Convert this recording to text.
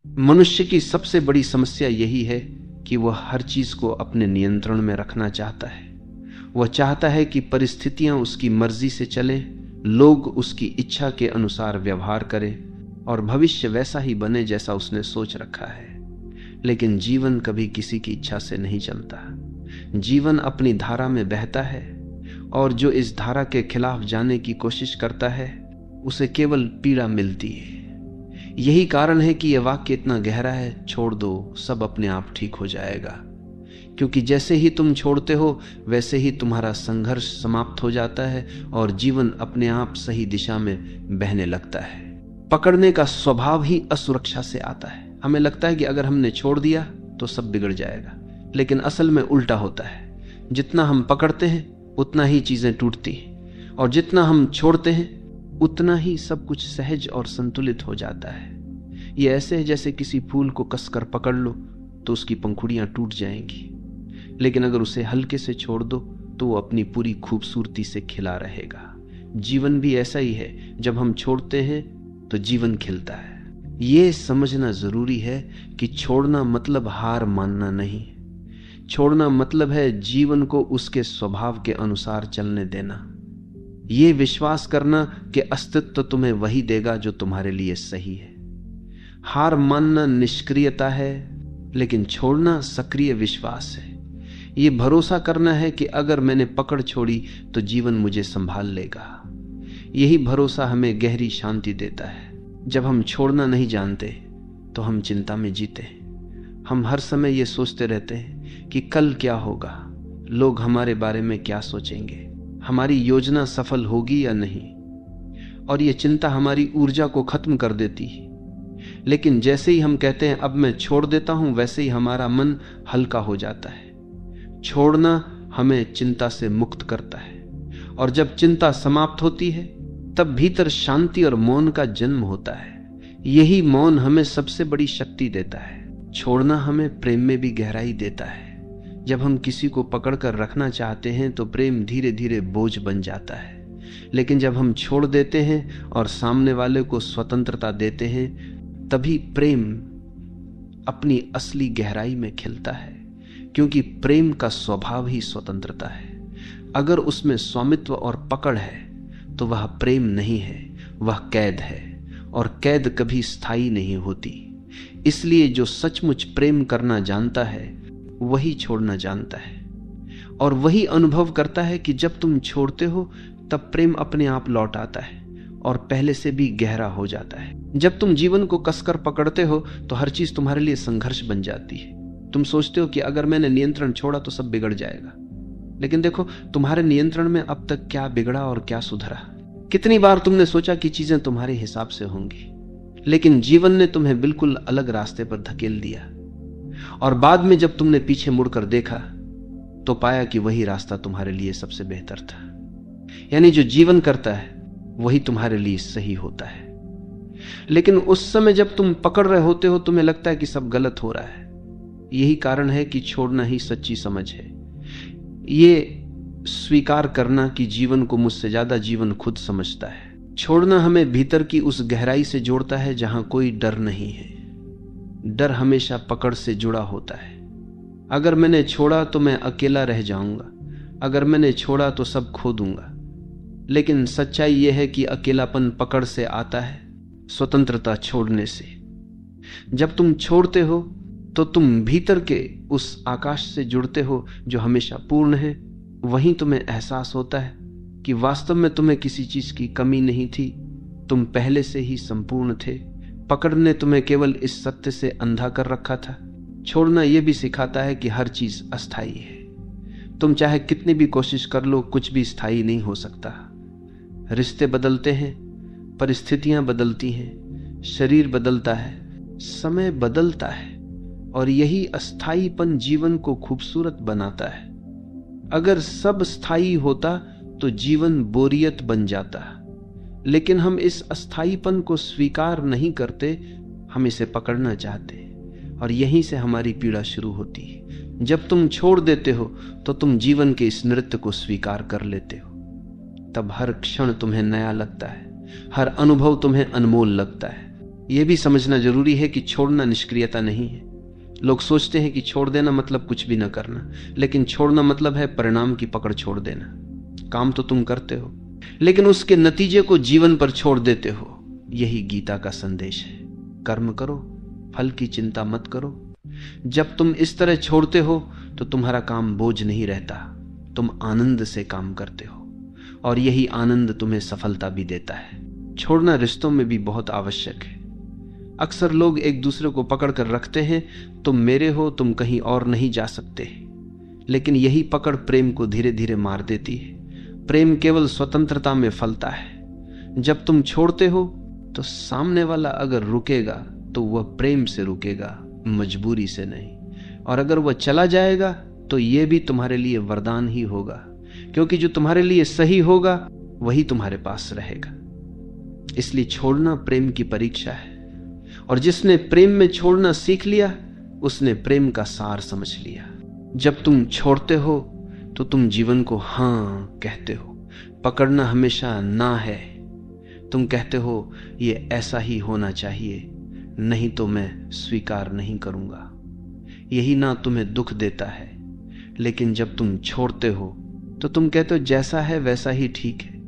मनुष्य की सबसे बड़ी समस्या यही है कि वह हर चीज को अपने नियंत्रण में रखना चाहता है। वह चाहता है कि परिस्थितियां उसकी मर्जी से चलें, लोग उसकी इच्छा के अनुसार व्यवहार करें और भविष्य वैसा ही बने जैसा उसने सोच रखा है। लेकिन जीवन कभी किसी की इच्छा से नहीं चलता। जीवन अपनी धारा में बहता है और जो इस धारा के खिलाफ जाने की कोशिश करता है उसे केवल पीड़ा मिलती है। यही कारण है कि यह वाक्य इतना गहरा है, छोड़ दो, सब अपने आप ठीक हो जाएगा। क्योंकि जैसे ही तुम छोड़ते हो वैसे ही तुम्हारा संघर्ष समाप्त हो जाता है और जीवन अपने आप सही दिशा में बहने लगता है। पकड़ने का स्वभाव ही असुरक्षा से आता है। हमें लगता है कि अगर हमने छोड़ दिया तो सब बिगड़ जाएगा, लेकिन असल में उल्टा होता है। जितना हम पकड़ते हैं उतना ही चीजें टूटती हैं, और जितना हम छोड़ते हैं उतना ही सब कुछ सहज और संतुलित हो जाता है। ये ऐसे है जैसे किसी फूल को कसकर पकड़ लो तो उसकी पंखुड़ियां टूट जाएंगी, लेकिन अगर उसे हल्के से छोड़ दो तो वो अपनी पूरी खूबसूरती से खिला रहेगा। जीवन भी ऐसा ही है, जब हम छोड़ते हैं तो जीवन खिलता है। ये समझना जरूरी है कि छोड़ना मतलब हार मानना नहीं। छोड़ना मतलब है जीवन को उसके स्वभाव के अनुसार चलने देना। ये विश्वास करना कि अस्तित्व तुम्हें वही देगा जो तुम्हारे लिए सही है। हार मानना निष्क्रियता है, लेकिन छोड़ना सक्रिय विश्वास है। ये भरोसा करना है कि अगर मैंने पकड़ छोड़ी तो जीवन मुझे संभाल लेगा। यही भरोसा हमें गहरी शांति देता है। जब हम छोड़ना नहीं जानते तो हम चिंता में जीते हैं। हम हर समय ये सोचते रहते हैं कि कल क्या होगा, लोग हमारे बारे में क्या सोचेंगे, हमारी योजना सफल होगी या नहीं, और ये चिंता हमारी ऊर्जा को खत्म कर देती है। लेकिन जैसे ही हम कहते हैं अब मैं छोड़ देता हूं, वैसे ही हमारा मन हल्का हो जाता है। छोड़ना हमें चिंता से मुक्त करता है, और जब चिंता समाप्त होती है तब भीतर शांति और मौन का जन्म होता है। यही मौन हमें सबसे बड़ी शक्ति देता है। छोड़ना हमें प्रेम में भी गहराई देता है। जब हम किसी को पकड़कर रखना चाहते हैं तो प्रेम धीरे धीरे बोझ बन जाता है, लेकिन जब हम छोड़ देते हैं और सामने वाले को स्वतंत्रता देते हैं तभी प्रेम अपनी असली गहराई में खिलता है। क्योंकि प्रेम का स्वभाव ही स्वतंत्रता है। अगर उसमें स्वामित्व और पकड़ है तो वह प्रेम नहीं है, वह कैद है, और कैद कभी स्थायी नहीं होती। इसलिए जो सचमुच प्रेम करना जानता है वही छोड़ना जानता है, और वही अनुभव करता है कि जब तुम छोड़ते हो तब प्रेम अपने आप लौट आता है और पहले से भी गहरा हो जाता है। जब तुम जीवन को कसकर पकड़ते हो तो हर चीज तुम्हारे लिए संघर्ष बन जाती है। तुम सोचते हो कि अगर मैंने नियंत्रण छोड़ा तो सब बिगड़ जाएगा, लेकिन देखो तुम्हारे नियंत्रण में अब तक क्या बिगड़ा और क्या सुधरा। कितनी बार तुमने सोचा कि चीजें तुम्हारे हिसाब से होंगी, लेकिन जीवन ने तुम्हें बिल्कुल अलग रास्ते पर धकेल दिया, और बाद में जब तुमने पीछे मुड़कर देखा तो पाया कि वही रास्ता तुम्हारे लिए सबसे बेहतर था। यानी जो जीवन करता है वही तुम्हारे लिए सही होता है। लेकिन उस समय जब तुम पकड़ रहे होते हो तुम्हें लगता है कि सब गलत हो रहा है। यही कारण है कि छोड़ना ही सच्ची समझ है। ये स्वीकार करना कि जीवन को मुझसे ज्यादा जीवन खुद समझता है। छोड़ना हमें भीतर की उस गहराई से जोड़ता है जहां कोई डर नहीं है। डर हमेशा पकड़ से जुड़ा होता है। अगर मैंने छोड़ा तो मैं अकेला रह जाऊंगा, अगर मैंने छोड़ा तो सब खो दूंगा। लेकिन सच्चाई यह है कि अकेलापन पकड़ से आता है, स्वतंत्रता छोड़ने से। जब तुम छोड़ते हो तो तुम भीतर के उस आकाश से जुड़ते हो जो हमेशा पूर्ण है। वहीं तुम्हें एहसास होता है कि वास्तव में तुम्हें किसी चीज की कमी नहीं थी, तुम पहले से ही संपूर्ण थे। पकड़ ने तुम्हें केवल इस सत्य से अंधा कर रखा था। छोड़ना यह भी सिखाता है कि हर चीज अस्थायी है। तुम चाहे कितनी भी कोशिश कर लो, कुछ भी स्थायी नहीं हो सकता। रिश्ते बदलते हैं, परिस्थितियां बदलती हैं, शरीर बदलता है, समय बदलता है, और यही अस्थायीपन जीवन को खूबसूरत बनाता है। अगर सब स्थायी होता तो जीवन बोरियत बन जाता, लेकिन हम इस अस्थायीपन को स्वीकार नहीं करते, हम इसे पकड़ना चाहते, और यहीं से हमारी पीड़ा शुरू होती है। जब तुम छोड़ देते हो तो तुम जीवन के इस नृत्य को स्वीकार कर लेते हो। तब हर क्षण तुम्हें नया लगता है, हर अनुभव तुम्हें अनमोल लगता है। यह भी समझना जरूरी है कि छोड़ना निष्क्रियता नहीं है। लोग सोचते हैं कि छोड़ देना मतलब कुछ भी न करना, लेकिन छोड़ना मतलब है परिणाम की पकड़ छोड़ देना। काम तो तुम करते हो, लेकिन उसके नतीजे को जीवन पर छोड़ देते हो। यही गीता का संदेश है। कर्म करो, फल की चिंता मत करो। जब तुम इस तरह छोड़ते हो तो तुम्हारा काम बोझ नहीं रहता, तुम आनंद से काम करते हो, और यही आनंद तुम्हें सफलता भी देता है। छोड़ना रिश्तों में भी बहुत आवश्यक है। अक्सर लोग एक दूसरे को पकड़ कर रखते हैं, तुम मेरे हो, तुम कहीं और नहीं जा सकते, लेकिन यही पकड़ प्रेम को धीरे धीरे मार देती है। प्रेम केवल स्वतंत्रता में फलता है। जब तुम छोड़ते हो तो सामने वाला अगर रुकेगा तो वह प्रेम से रुकेगा, मजबूरी से नहीं। और अगर वह चला जाएगा तो यह भी तुम्हारे लिए वरदान ही होगा, क्योंकि जो तुम्हारे लिए सही होगा वही तुम्हारे पास रहेगा। इसलिए छोड़ना प्रेम की परीक्षा है, और जिसने प्रेम में छोड़ना सीख लिया उसने प्रेम का सार समझ लिया। जब तुम छोड़ते हो तो तुम जीवन को हां कहते हो। पकड़ना हमेशा ना है। तुम कहते हो ये ऐसा ही होना चाहिए, नहीं तो मैं स्वीकार नहीं करूंगा। यही ना तुम्हें दुख देता है। लेकिन जब तुम छोड़ते हो तो तुम कहते हो जैसा है वैसा ही ठीक है।